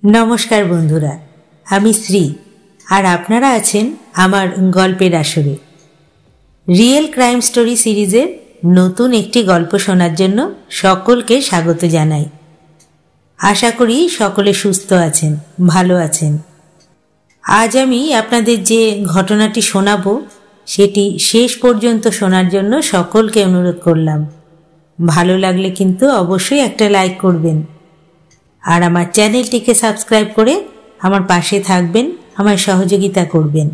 नमस्कार बंधुरा, आमी श्री और आपनारा आছেন आमार गल्पेर आसरे। रियल क्राइम स्टोरी सिरिजेर नतून एकटी गल्प शोनार जन्य सकलके स्वागत जानाई। आशा करी सकले सुस्थ आছেন, भालो आছেন। आज आमी आपनादेर जे घटनाटी शोनाबो सेटी शेष पर्यन्त शोनार जन्य सकलके अनुरोध करलाम। भालो लागले किन्तु अवश्यई एकटा लाइक करबेन और आमार चैनलटिके सबस्क्राइब करे आमार पाशे थाकबेन, आमाय सहयोगिता करबेन।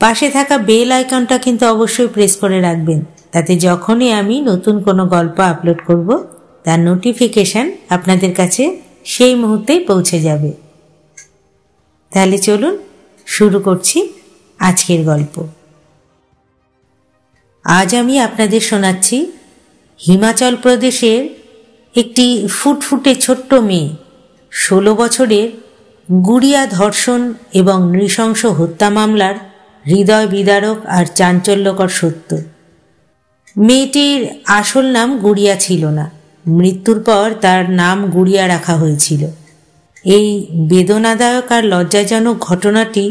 पाशे थाका बेल आइकनटा किन्तु अवश्यई प्रेस करे राखबेन, ताते जखोनी आमी नतून कोनो गल्प आपलोड करब तार नोटिफिकेशन आपनादेर काछे सेई मुहूर्तेई पौঁছে যাবে। ताहले चलुन शुरू करछि आजकेर गल्प। आज आमी आपनादेर शोनाচ্ছি हिमाचल प्रदेशेर একটি ফুটফুটে ছোট্ট মেয়ে 16 বছরের গুড়িয়া ধর্ষণ এবং নৃশংস হত্যা মামলার হৃদয় বিদারক আর চাঞ্চল্যকর সত্য। মেয়েটির আসল নাম গুড়িয়া ছিল না, মৃত্যুর পর তার নাম গুড়িয়া রাখা হয়েছিল। এই বেদনাদায়ক আর লজ্জাজনক ঘটনাটি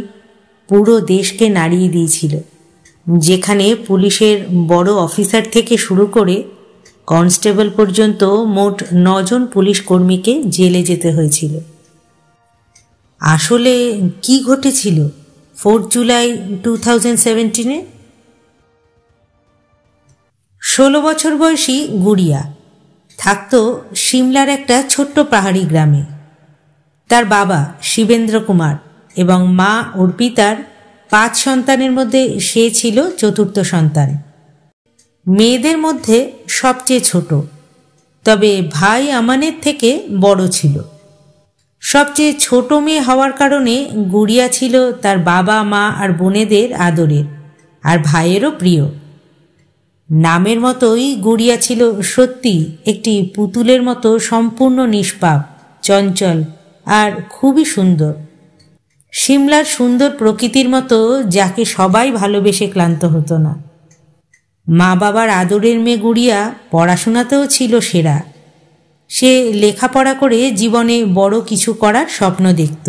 পুরো দেশকে নাড়িয়ে দিয়েছিল, যেখানে পুলিশের বড় অফিসার থেকে শুরু করে কনস্টেবল পর্যন্ত মোট 9 জন পুলিশ কর্মীকে জেলে যেতে হয়েছিল। আসলে কি ঘটেছিল 4 জুলাই 2017-এ? 16 বছর বয়সী গুড়িয়া থাকতো সিমলার একটা ছোট্ট পাহাড়ি গ্রামে। তার বাবা শিবেন্দ্র কুমার এবং মা অর্পিতার 5 সন্তানের মধ্যে সে ছিল চতুর্থ সন্তান। মেয়েদের মধ্যে সবচেয়ে ছোট, তবে ভাই আমানের থেকে বড় ছিল। সবচেয়ে ছোট মেয়ে হওয়ার কারণে গুড়িয়া ছিল তার বাবা মা আর বোনেদের আদরের আর ভাইয়েরও প্রিয়। নামের মতোই গুড়িয়া ছিল সত্যি একটি পুতুলের মতো সম্পূর্ণ নিষ্পাপ, চঞ্চল আর খুবই সুন্দর। সিমলার সুন্দর প্রকৃতির মতো, যাকে সবাই ভালোবেসে ক্লান্ত হতো না। মা বাবার আদরের মেয়ে গুড়িয়া পড়াশোনাতেও ছিল সেরা। সে লেখাপড়া করে জীবনে বড় কিছু করার স্বপ্ন দেখত।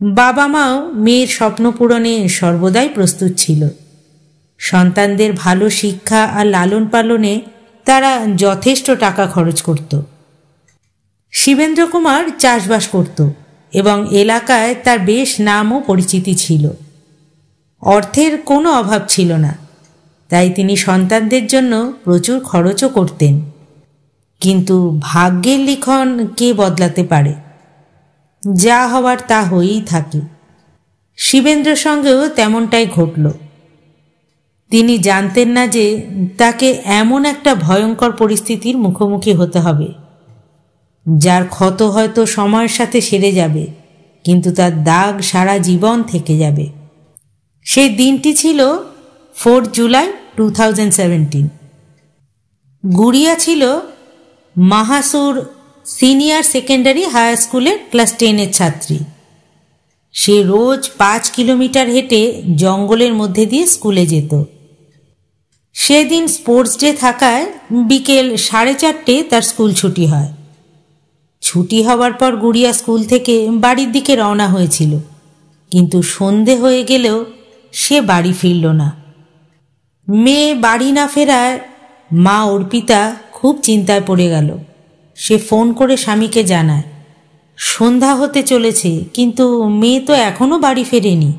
বাবা মাও মেয়ের স্বপ্ন পূরণে সর্বদাই প্রস্তুত ছিল। সন্তানদের ভালো শিক্ষা আর লালন পালনে তারা যথেষ্ট টাকা খরচ করত। শিবেন্দ্র কুমার চাষবাস করত এবং এলাকায় তার বেশ নাম ও পরিচিতি ছিল। অর্থের কোনো অভাব ছিল না, তাই তিনি সন্তানদের জন্য প্রচুর খরচও করতেন। কিন্তু ভাগ্যের লিখন কে বদলাতে পারে? যা হওয়ার তা হয়েই থাকে। শিবেন্দ্রের সঙ্গেও তেমনটাই ঘটল। তিনি জানতেন না যে তাকে এমন একটা ভয়ঙ্কর পরিস্থিতির মুখোমুখি হতে হবে, যার ক্ষত হয়তো সময়ের সাথে সেরে যাবে, কিন্তু তার দাগ সারা জীবন থেকে যাবে। সেই দিনটি ছিল 4 জুলাই 2017। গুড়িয়া ছিল মাহাসুর সিনিয়র সেকেন্ডারি হাই স্কুলের ক্লাস 10-এর ছাত্রী। সে রোজ 5 কিলোমিটার হেঁটে জঙ্গলের মধ্যে দিয়ে স্কুলে যেত। সেদিন স্পোর্টস ডে থাকায় বিকেল 4:30 তার স্কুল ছুটি হয়। ছুটি হওয়ার পর গুড়িয়া স্কুল থেকে বাড়ির দিকে রওনা হয়েছিল, কিন্তু সন্ধে হয়ে গেলেও সে বাড়ি ফিরল না। মেয়ে বাড়ি না ফেরায় মা অর্পিতা খুব চিন্তায় পড়ে গেল। সে ফোন করে স্বামীকে জানায়, সন্ধ্যা হতে চলেছে কিন্তু মেয়ে তো এখনো বাড়ি ফেরেনি,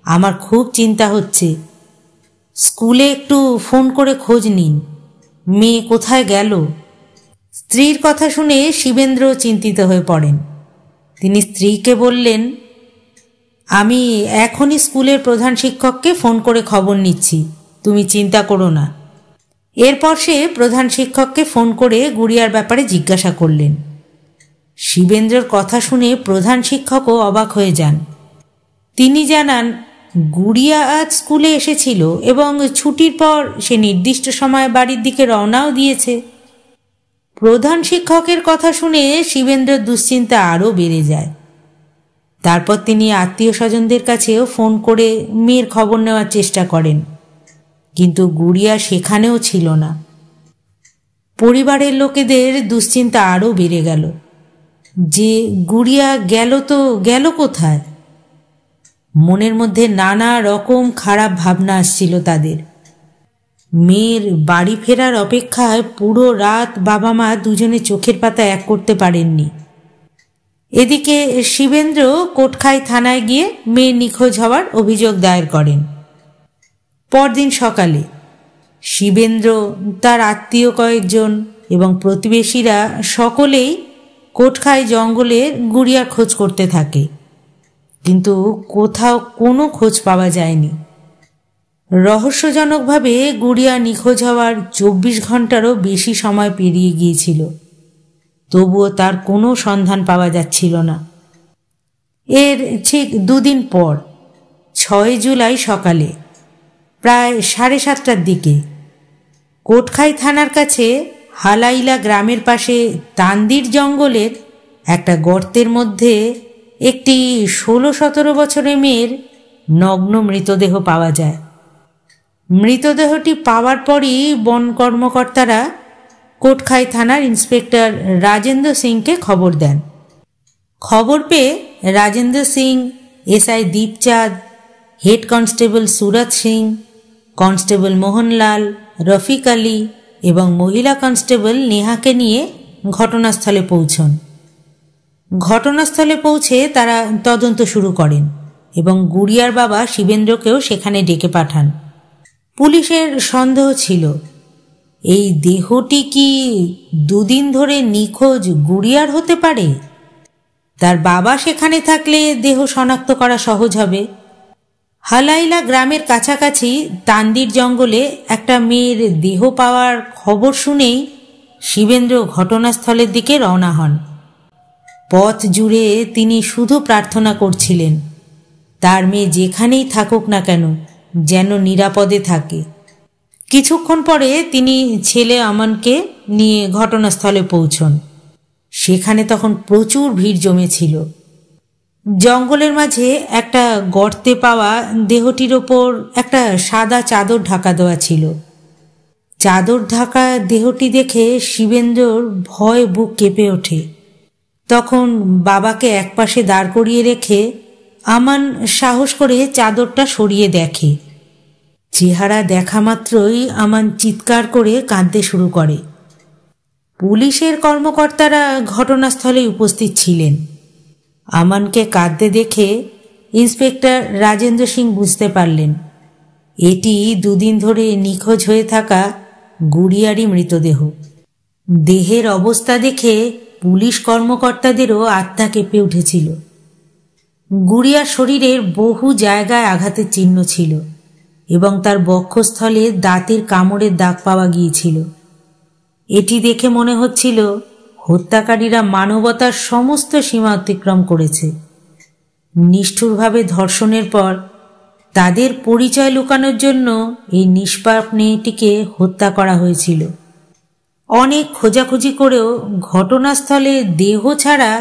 আমার খুব চিন্তা হচ্ছে, স্কুলে একটু ফোন করে খোঁজ নিন, মেয়ে কোথায় গেল। স্ত্রীর কথা শুনে শিবেন্দ্র চিন্তিত হয়ে পড়েন। তিনি স্ত্রীকে বললেন, আমি এখনই স্কুলের প্রধান শিক্ষককে ফোন করে খবর নিচ্ছি, তুমি চিন্তা করো না। এরপর সে প্রধান শিক্ষককে ফোন করে গুড়িয়ার ব্যাপারে জিজ্ঞাসা করলেন। শিবেন্দ্রর কথা শুনে প্রধান শিক্ষকও অবাক হয়ে যান। তিনি জানান, গুড়িয়া আজ স্কুলে এসেছিল এবং ছুটির পর সে নির্দিষ্ট সময়ে বাড়ির দিকে রওনাও দিয়েছে। প্রধান শিক্ষকের কথা শুনে শিবেন্দ্রের দুশ্চিন্তা আরও বেড়ে যায়। তারপর তিনি আত্মীয় স্বজনদের কাছেও ফোন করে মেয়ের খবর নেওয়ার চেষ্টা করেন, কিন্তু গুড়িয়া সেখানেও ছিল না। পরিবারের লোকেদের দুশ্চিন্তা আরও বেড়ে গেল। যে গুড়িয়া গেল তো গেল কোথায়? মনের মধ্যে নানা রকম খারাপ ভাবনা আসছিল তাদের। মেয়ের বাড়ি ফেরার অপেক্ষায় পুরো রাত বাবা মা দুজনে চোখের পাতা এক করতে পারেননি। এদিকে শিবেন্দ্র কোটখাই থানায় গিয়ে মেয়ে নিখোঁজ হওয়ার অভিযোগ দায়ের করেন। পরদিন সকালে শিবেন্দ্র, তার আত্মীয় কয়েকজন এবং প্রতিবেশীরা সকলেই কোটখাই জঙ্গলের গুড়িয়ার খোঁজ করতে থাকে, কিন্তু কোথাও কোনো খোঁজ পাওয়া যায়নি। রহস্যজনকভাবে গুড়িয়া নিখোঁজ হওয়ার 24 ঘন্টারও বেশি সময় পেরিয়ে গিয়েছিল, তবুও তার কোনো সন্ধান পাওয়া যাচ্ছিল না। এর ঠিক 2 দিন পর 6 জুলাই সকালে প্রায় 7:30টার দিকে কোটখাই থানার কাছে হালাইলা গ্রামের পাশে তান্দির জঙ্গলের একটা গর্তের মধ্যে একটি 16-17 বছরের মেয়ের নগ্ন মৃতদেহ পাওয়া যায়। মৃতদেহটি পাওয়ার পরই বন কর্মকর্তারা কোটখাই থানার ইন্সপেক্টর রাজেন্দ্র সিংকে খবর দেন। খবর পেয়ে Rajendra Singh, SI Deepchand, head constable Surat Singh, constable Mohanlal, Rafiq Ali এবং মহিলা কনস্টেবল নেহাকে নিয়ে ঘটনাস্থলে পৌঁছন। ঘটনাস্থলে পৌঁছে তারা তদন্ত শুরু করেন এবং গুড়িয়ার বাবা শিবেন্দ্রকেও সেখানে ডেকে পাঠান। পুলিশের সন্দেহ ছিল এই দেহটি কি 2 দিন ধরে নিখোঁজ গুড়িয়ার হতে পারে। তার বাবা সেখানে থাকলে দেহ শনাক্ত করা সহজ হবে। হালাইলা গ্রামের কাছাকাছি তান্দির জঙ্গলে একটা মেয়ের দেহ পাওয়ার খবর শুনেই শিবেন্দ্র ঘটনাস্থলের দিকে রওনা হন। পথ জুড়ে তিনি শুধু প্রার্থনা করছিলেন তার মেয়ে যেখানেই থাকুক না কেন যেন নিরাপদে থাকে। কিছুক্ষণ পরে তিনি ছেলে আমনকে নিয়ে ঘটনাস্থলে পৌঁছন। সেখানে তখন প্রচুর ভিড় জমেছিল। জঙ্গলের মাঝে একটা গর্তে পাওয়া দেহটির ওপর একটা সাদা চাদর ঢাকা দেওয়া ছিল। চাদর ঢাকা দেহটি দেখে শিবেন্দ্রর ভয় বুক কেঁপে ওঠে। তখন বাবাকে একপাশে দাঁড় করিয়ে রেখে আমান সাহস করে চাদরটা সরিয়ে দেখে। চেহারা দেখা মাত্রই আমান চিৎকার করে কাঁদতে শুরু করে। পুলিশের কর্মকর্তারা ঘটনাস্থলে উপস্থিত ছিলেন। আমানকে কাঁদতে দেখে ইন্সপেক্টর রাজেন্দ্র সিং বুঝতে পারলেন এটি 2 দিন ধরে নিখোঁজ হয়ে থাকা গুড়িয়ারই মৃতদেহ। দেহের অবস্থা দেখে পুলিশ কর্মকর্তাদেরও আত্মা কেঁপে উঠেছিল। গুড়িয়ার শরীরের বহু জায়গায় আঘাতের চিহ্ন ছিল এবং তার বক্ষস্থলে দাঁতের কামড়ের দাগ পাওয়া গিয়েছিল। এটি দেখে মনে হচ্ছিল হত্যাকারীরা মানবতার সমস্ত সীমা অতিক্রম করেছে। নিষ্ঠুরভাবে ধর্ষণের পর তাদের পরিচয় লুকানোর জন্য এই নিষ্পাপ মেয়েটিকে হত্যা করা হয়েছিল। অনেক খোঁজাখুঁজি করেও ঘটনাস্থলে দেহ ছাড়া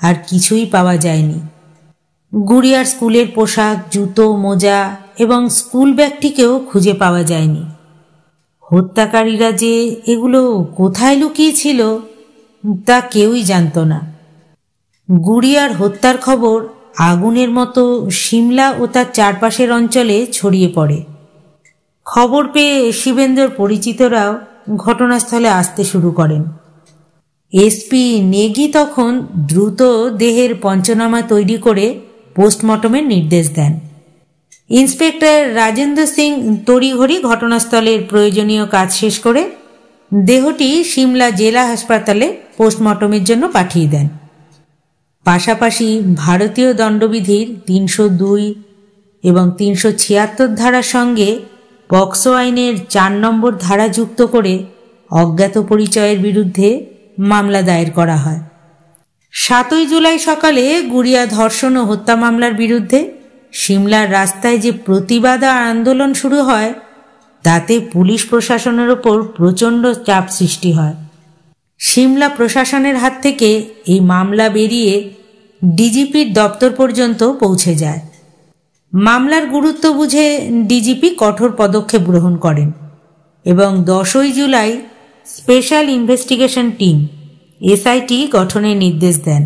আর কিছুই পাওয়া যায়নি। গুড়িয়ার স্কুলের পোশাক, জুতো, মোজা এবং স্কুল ব্যাগটিকেও খুঁজে পাওয়া যায়নি। হত্যাকারীরা যে এগুলো কোথায় লুকিয়েছিল তা কেউই জানত না। গুড়িয়ার হত্যার খবর আগুনের মতো সিমলা ও তার চারপাশের অঞ্চলে ছড়িয়ে পড়ে। খবর পেয়ে শিবেন্দ্রর পরিচিতরাও ঘটনাস্থলে আসতে শুরু করেন। এসপি নেগি তখন দ্রুত দেহের পঞ্চনামা তৈরি করে পোস্টমর্টমের নির্দেশ দেন। ইন্সপেক্টর রাজেন্দ্র সিং তড়িঘড়ি ঘটনাস্থলের প্রয়োজনীয় কাজ শেষ করে দেহটি সিমলা জেলা হাসপাতালে পোস্টমর্টমের জন্য পাঠিয়ে দেন। পাশাপাশি ভারতীয় দণ্ডবিধির 302 এবং 376 ধারার সঙ্গে পক্সো আইনের 4 নম্বর ধারা যুক্ত করে অজ্ঞাত পরিচয়ের বিরুদ্ধে মামলা দায়ের করা হয়। 7 জুলাই সকালে গুড়িয়া ধর্ষণ ও হত্যা মামলার বিরুদ্ধে সিমলার রাস্তায় যে প্রতিবাদ আর আন্দোলন শুরু হয় তাতে পুলিশ প্রশাসনের ওপর প্রচণ্ড চাপ সৃষ্টি হয়। সিমলা প্রশাসনের হাত থেকে এই মামলা বেরিয়ে ডিজিপির দপ্তর পর্যন্ত পৌঁছে যায়। মামলার গুরুত্ব বুঝে ডিজিপি কঠোর পদক্ষেপ গ্রহণ করেন এবং 10 July special investigation team SIT গঠনের নির্দেশ দেন।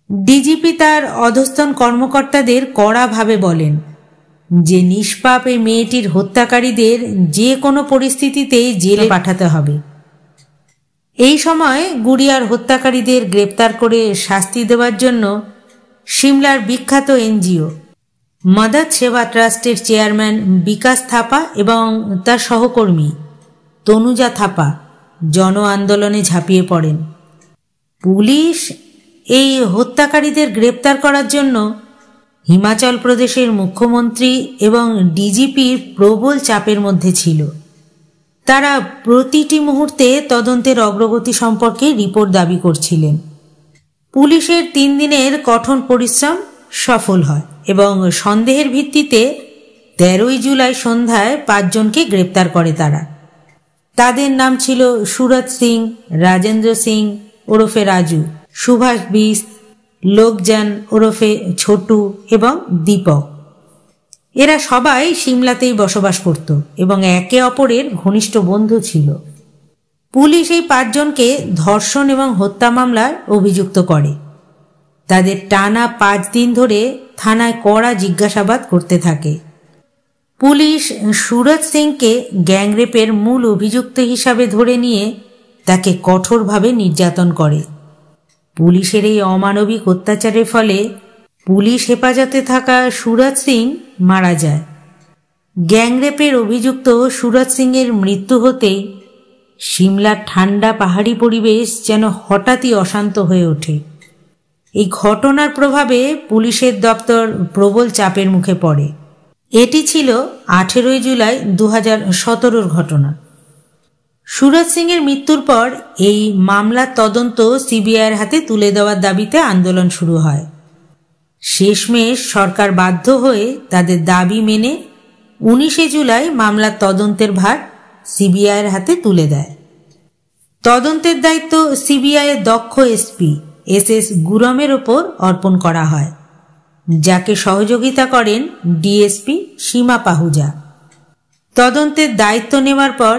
ডিজিপি তার অধস্তন কর্মকর্তাদের কড়াভাবে বলেন যে নিষ্পাপ এই মেয়েটির হত্যাকারীদের যে কোনো পরিস্থিতিতেই জেলে পাঠাতে হবে। এই সময় গুড়িয়ার হত্যাকারীদের গ্রেপ্তার করে শাস্তি দেওয়ার জন্য সিমলার বিখ্যাত এনজিও মদত সেবা ট্রাস্টের চেয়ারম্যান বিকাশ থাপা এবং তার সহকর্মী তনুজা থাপা জন আন্দোলনে ঝাঁপিয়ে পড়েন। পুলিশ এই হত্যাকারীদের গ্রেপ্তার করার জন্য হিমাচল প্রদেশের মুখ্যমন্ত্রী এবং ডিজিপির প্রবল চাপের মধ্যে ছিল। তারা প্রতিটি মুহূর্তে তদন্তের অগ্রগতি সম্পর্কে রিপোর্ট দাবি করছিলেন। পুলিশের 3 দিনের কঠোর পরিশ্রম সফল হয় এবং সন্দেহের ভিত্তিতে 13 জুলাই সন্ধ্যায় 5 জনকে গ্রেপ্তার করে তারা। তাদের নাম ছিল সুরত সিং, রাজেন্দ্র সিং ওরফে রাজু, সুভাষ বিস্ত, লোকজন ওরফে ছোটু এবং দীপক। এরা সবাই সিমলাতেই বসবাস করত এবং একে অপরের ঘনিষ্ঠ বন্ধু ছিল। পুলিশ এই 5 জনকে ধর্ষণ এবং হত্যা মামলায় অভিযুক্ত করে। তাদের টানা 5 দিন ধরে থানায় কড়া জিজ্ঞাসাবাদ করতে থাকে। পুলিশ সুরত সিংকে গ্যাংরেপের মূল অভিযুক্ত হিসাবে ধরে নিয়ে তাকে কঠোরভাবে নির্যাতন করে। পুলিশের এই অমানবিক অত্যাচারের ফলে পুলিশ হেফাজতে থাকা সুরত সিং মারা যায়। গ্যাংরেপের অভিযুক্ত সুরত সিংয়ের মৃত্যু হতেই সিমলার ঠান্ডা পাহাড়ি পরিবেশ যেন হঠাৎই অশান্ত হয়ে ওঠে। এই ঘটনার প্রভাবে পুলিশের দপ্তর প্রবল চাপের মুখে পড়ে। এটি ছিল 18 জুলাই 2017 ঘটনা। সুরত সিংয়ের মৃত্যুর পর এই মামলার তদন্ত সিবিআইয়ের হাতে তুলে দেওয়ার দাবিতে আন্দোলন শুরু হয়। শেষমেশ সরকার বাধ্য হয়ে তাদের দাবি মেনে 19 জুলাই মামলার তদন্তের ভার সিবিআইয়ের হাতে তুলে দেয়। তদন্তের দায়িত্ব সিবিআইয়ের দক্ষ এসপি এস গুরমের ওপর অর্পণ করা হয়, যাকে সহযোগিতা করেন ডিএসপি সীমা পাহুজা। তদন্তের দায়িত্ব নেওয়ার পর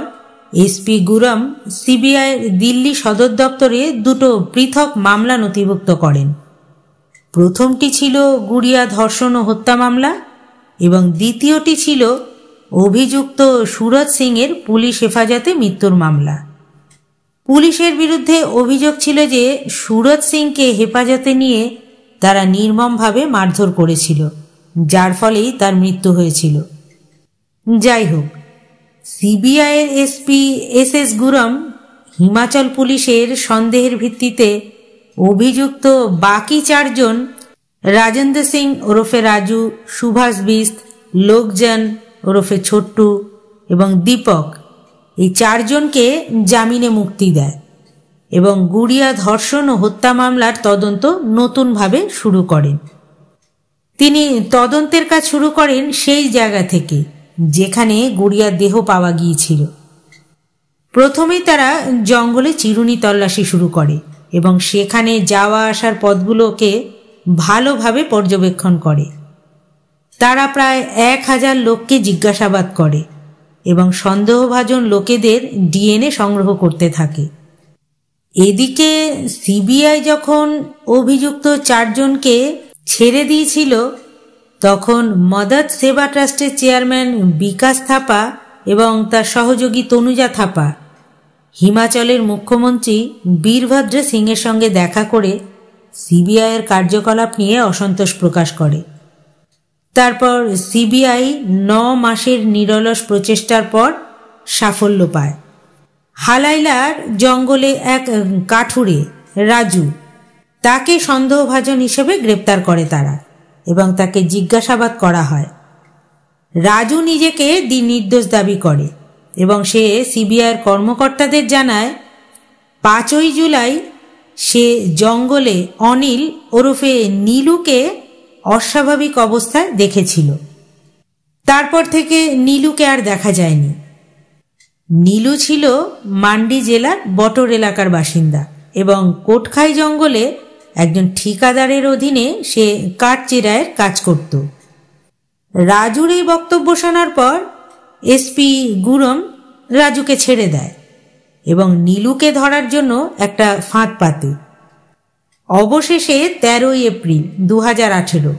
এসপি গুরম সিবিআইয়ের দিল্লি সদর দপ্তরে 2টো পৃথক মামলা নথিভুক্ত করেন। প্রথমটি ছিল গুড়িয়া ধর্ষণ ও হত্যা মামলা এবং দ্বিতীয়টি ছিল অভিযুক্ত সুরত সিংয়ের পুলিশ হেফাজতে মৃত্যুর মামলা। পুলিশের বিরুদ্ধে অভিযোগ ছিল যে সুরত সিংকে হেফাজতে নিয়ে তারা নির্মমভাবে মারধর করেছিল, যার ফলেই তার মৃত্যু হয়েছিল। যাই হোক, সিবিআইয়ের এসপি এস গুরম হিমাচল পুলিশের সন্দেহের ভিত্তিতে অভিযুক্ত বাকি 4 জন রাজেন্দ্র সিং ওরফে রাজু, সুভাষ বিস্ত, লোকজন ওরফে ছোট্টু এবং দীপক, এই 4 জনকে জামিনে মুক্তি দেয় এবং গুড়িয়া ধর্ষণ ও হত্যা মামলার তদন্ত নতুনভাবে শুরু করেন। তিনি তদন্তের কাজ শুরু করেন সেই জায়গা থেকে যেখানে গুড়িয়ার দেহ পাওয়া গিয়েছিল। প্রথমেই তারা জঙ্গলে চিরুনি তল্লাশি শুরু করে এবং সেখানে যাওয়া আসার পথগুলোকে ভালোভাবে পর্যবেক্ষণ করে। তারা প্রায় 1000 লোককে জিজ্ঞাসাবাদ করে এবং সন্দেহভাজন লোকেদের ডিএনএ সংগ্রহ করতে থাকে। এদিকে সিবিআই যখন অভিযুক্ত 4 জনকে ছেড়ে দিয়েছিল, তখন মদত সেবা ট্রাস্টের চেয়ারম্যান বিকাশ থাপা এবং তার সহযোগী তনুজা থাপা হিমাচলের মুখ্যমন্ত্রী বীরভদ্র সিংয়ের সঙ্গে দেখা করে সিবিআইয়ের কার্যকলাপ নিয়ে অসন্তোষ প্রকাশ করে। তারপর সিবিআই 9 মাসের নিরলস প্রচেষ্টার পর সাফল্য পায়। হালাইলার জঙ্গলে এক কাঠুরে রাজু, তাকে সন্দেহভাজন হিসেবে গ্রেপ্তার করে তারা এবং তাকে জিজ্ঞাসাবাদ করা হয়। রাজু নিজেকে নির্দোষ দাবি করে এবং সে সিবিআইয়ের কর্মকর্তাদের জানায় 5 জুলাই সে জঙ্গলে অনিল ওরফে নীলুকে অস্বাভাবিক অবস্থায় দেখেছিল। তারপর থেকে নীলুকে আর দেখা যায়নি। নীলু ছিল মান্ডি জেলার বটর এলাকার বাসিন্দা এবং কোটখাই জঙ্গলে একজন ঠিকাদারের অধীনে সে কাঠ চেরাইয়ের কাজ করত। রাজুর এই বক্তব্য শোনার পর এসপি গুরম রাজুকে ছেড়ে দেয় এবং নীলুকে ধরার জন্য একটা ফাঁদ পাতে। অবশেষে 13 এপ্রিল 2018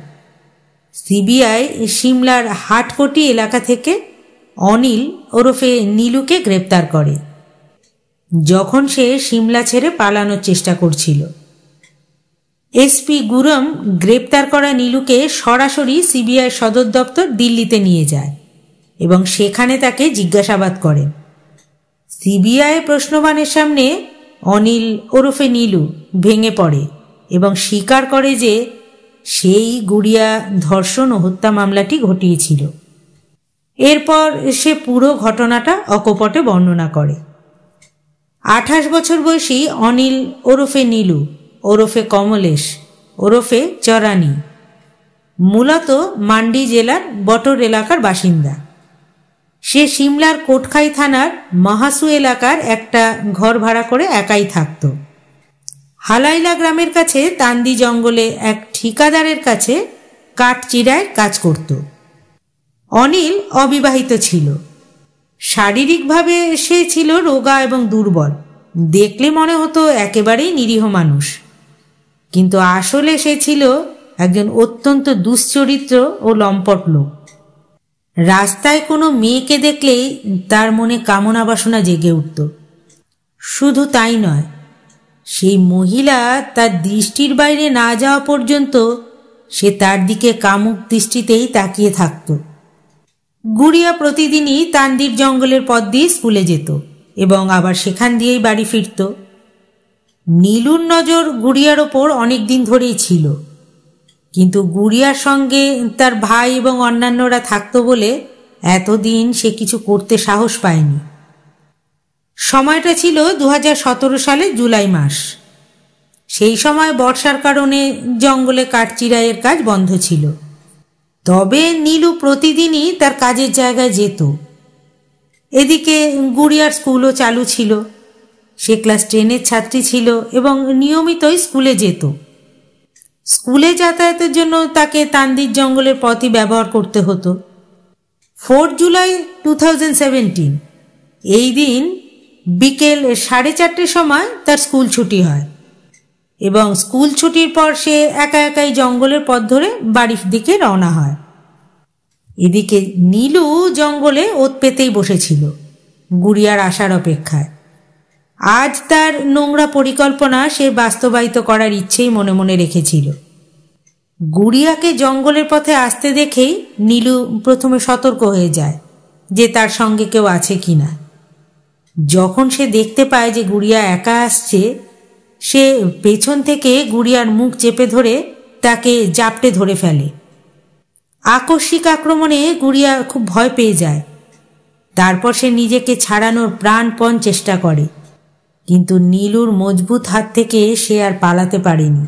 সিবিআই সিমলার হাটকোটি এলাকা থেকে অনিল ওরফে নীলুকে গ্রেপ্তার করে, যখন সে সিমলা ছেড়ে পালানোর চেষ্টা করছিল। এসপি গুরম গ্রেপ্তার করা নীলুকে সরাসরি সিবিআই সদর দপ্তর দিল্লিতে নিয়ে যায় এবং সেখানে তাকে জিজ্ঞাসাবাদ করেন। সিবিআই প্রশ্নবাণের সামনে অনিল ওরফে নীলু ভেঙে পড়ে এবং স্বীকার করে যে সেই গুড়িয়া ধর্ষণ ও হত্যা মামলাটি ঘটিয়েছিল। এরপর সে পুরো ঘটনাটা অকপটে বর্ণনা করে। 28 বছর বয়সী অনিল ওরফে নীলু ওরফে কমলেশ ওরফে চরানি মূলত মান্ডি জেলার বটর এলাকার বাসিন্দা। সে সিমলার কোটখাই থানার মাহাসু এলাকার একটা ঘর ভাড়া করে একাই থাকত। হালাইলা গ্রামের কাছে তান্দি জঙ্গলে এক ঠিকাদারের কাছে কাঠ চিরায়ের কাজ করত। অনিল অবিবাহিত ছিল। শারীরিকভাবে সে ছিল রোগা এবং দুর্বল, দেখলে মনে হতো একেবারেই নিরীহ মানুষ, কিন্তু আসলে সে ছিল একজন অত্যন্ত দুশ্চরিত্র ও লম্পট লোক। রাস্তায় কোনো মেয়েকে দেখলেই তার মনে কামনা বাসনা জেগে উঠত। শুধু তাই নয়, সেই মহিলা তার দৃষ্টির বাইরে না যাওয়া পর্যন্ত সে তার দিকে কামুক দৃষ্টিতেই তাকিয়ে থাকত। গুড়িয়া প্রতিদিনই তান্দির জঙ্গলের পথ দিয়ে স্কুলে যেত এবং আবার সেখান দিয়েই বাড়ি ফিরত। নীলুর নজর গুড়িয়ার ওপর অনেক দিন ধরেই ছিল, কিন্তু গুড়িয়ার সঙ্গে তার ভাই এবং অন্যান্যরা থাকত বলে এতদিন সে কিছু করতে সাহস পায়নি। সময়টা ছিল 2017 সালের জুলাই মাস। সেই সময় বর্ষার কারণে জঙ্গলে কাঠ চিরাইয়ের কাজ বন্ধ ছিল। তবে নীলু প্রতিদিনই তার কাজের জায়গায় যেত। এদিকে গুড়িয়ার স্কুলও চালু ছিল। সে ক্লাস 10-এর ছাত্রী ছিল এবং নিয়মিতই স্কুলে যেত। স্কুলে যাতায়াতের জন্য তাকে তান্দির জঙ্গলের পথই ব্যবহার করতে হতো। 4 জুলাই 2017 এই দিন বিকেল 4:30 সময় তার স্কুল ছুটি হয় এবং স্কুল ছুটির পর সে একা একাই জঙ্গলের পথ ধরে বাড়ির দিকে রওনা হয়। এদিকে নীলু জঙ্গলে ওত পেতেই বসেছিল গুড়িয়ার আসার অপেক্ষায়। আজ তার নোংরা পরিকল্পনা সে বাস্তবায়িত করার ইচ্ছেই মনে মনে রেখেছিল। গুড়িয়াকে জঙ্গলের পথে আসতে দেখেই নীলু প্রথমে সতর্ক হয়ে যায় যে তার সঙ্গে কেউ আছে কিনা। যখন সে দেখতে পায় যে গুড়িয়া একা আসছে, সে পেছন থেকে গুড়িয়ার মুখ চেপে ধরে তাকে জাপটে ধরে ফেলে। আকস্মিক আক্রমণে গুড়িয়া খুব ভয় পেয়ে যায়। তারপর সে নিজেকে ছাড়ানোর প্রাণপণ চেষ্টা করে, কিন্তু নীলুর মজবুত হাত থেকে সে আর পালাতে পারেনি।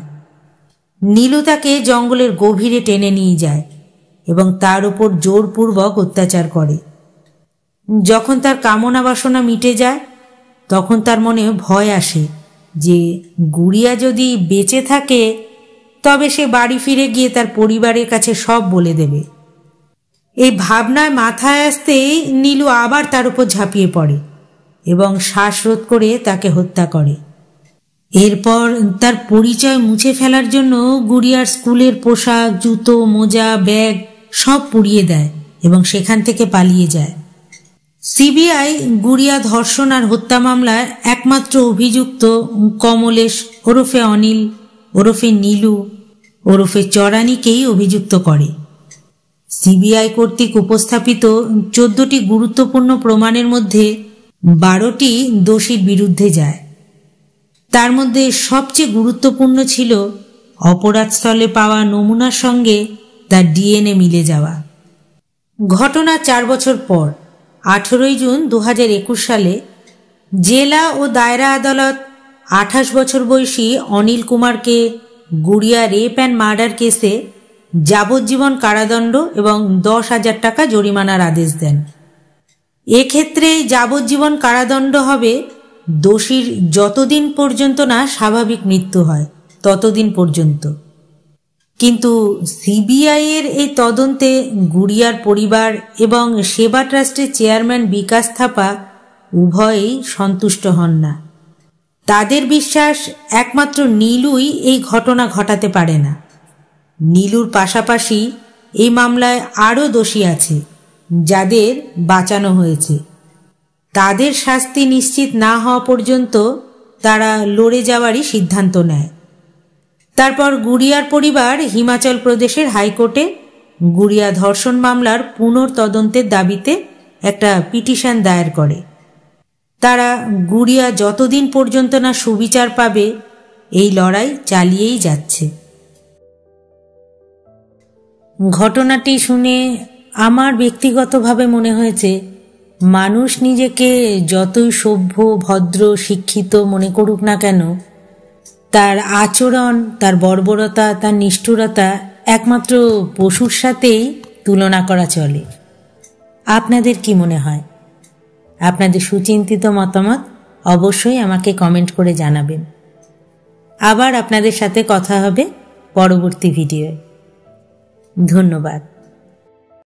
নীলু তাকে জঙ্গলের গভীরে টেনে নিয়ে যায় এবং তার উপর জোরপূর্বক অত্যাচার করে। যখন তার কামনা বাসনা মিটে যায়, তখন তার মনে ভয় আসে যে গুড়িয়া যদি বেঁচে থাকে তবে সে বাড়ি ফিরে গিয়ে তার পরিবারের কাছে সব বলে দেবে। এই ভাবনায় মাথায় আসতেই নীলু আবার তার উপর ঝাঁপিয়ে পড়ে এবং শ্বাসরোধ করে তাকে হত্যা করে। এরপর তার পরিচয় মুছে ফেলার জন্য গুড়িয়ার স্কুলের পোশাক, জুতো, মোজা, ব্যাগ সব পুড়িয়ে দেয় এবং সেখান থেকে পালিয়ে যায়। সিবিআই গুড়িয়া ধর্ষণ আর হত্যা মামলায় একমাত্র অভিযুক্ত কমলেশ ওরফে অনিল ওরফে নীলু ওরফে চরানিকেই অভিযুক্ত করে। সিবিআই কর্তৃক উপস্থাপিত 14টি গুরুত্বপূর্ণ প্রমাণের মধ্যে 12টি দোষীর বিরুদ্ধে যায়। তার মধ্যে সবচেয়ে গুরুত্বপূর্ণ ছিল অপরাধস্থলে পাওয়া নমুনার সঙ্গে তার ডিএনএ মিলে যাওয়া। ঘটনা 4 বছর পর 18 জুন 2021 সালে জেলা ও দায়রা আদালত 28 বছর বয়সী অনিল কুমারকে গুড়িয়া রেপ অ্যান্ড মার্ডার কেসে যাবজ্জীবন কারাদণ্ড এবং 10,000 টাকা জরিমানার আদেশ দেন। এক্ষেত্রে যাবজ্জীবন কারাদণ্ড হবে দোষীর যতদিন পর্যন্ত না স্বাভাবিক মৃত্যু হয় ততদিন পর্যন্ত। কিন্তু সিবিআইয়ের এই তদন্তে গুড়িয়ার পরিবার এবং সেবা ট্রাস্টের চেয়ারম্যান বিকাশ থাপা উভয়েই সন্তুষ্ট হন না। তাদের বিশ্বাস একমাত্র নীলুই এই ঘটনা ঘটাতে পারে না। নীলুর পাশাপাশি এই মামলায় আরও দোষী আছে যাদের বাঁচানো হয়েছে। তাদের শাস্তি নিশ্চিত না হওয়া পর্যন্ত তারা লড়ে যাওয়ারই সিদ্ধান্ত নেয়। তারপর গুড়িয়ার পরিবার হিমাচল প্রদেশের হাইকোর্টে গুড়িয়া ধর্ষণ মামলার পুনর্তদন্তের দাবিতে একটা পিটিশন দায়ের করে। তারা গুড়িয়া যতদিন পর্যন্ত না সুবিচার পাবে এই লড়াই চালিয়েই যাচ্ছে। ঘটনাটি শুনে আমার ব্যক্তিগতভাবে মনে হয়েছে, মানুষ নিজেকে যতই সভ্য, ভদ্র, শিক্ষিত মনে করুক না কেন, তার আচরণ, তার বর্বরতা, তার নিষ্ঠুরতা একমাত্র পশুর সাথেই তুলনা করা চলে। আপনাদের কি মনে হয়? আপনাদের সুচিন্তিত মতামত অবশ্যই আমাকে কমেন্ট করে জানাবেন। আবার আপনাদের সাথে কথা হবে পরবর্তী ভিডিওয়ে। ধন্যবাদ।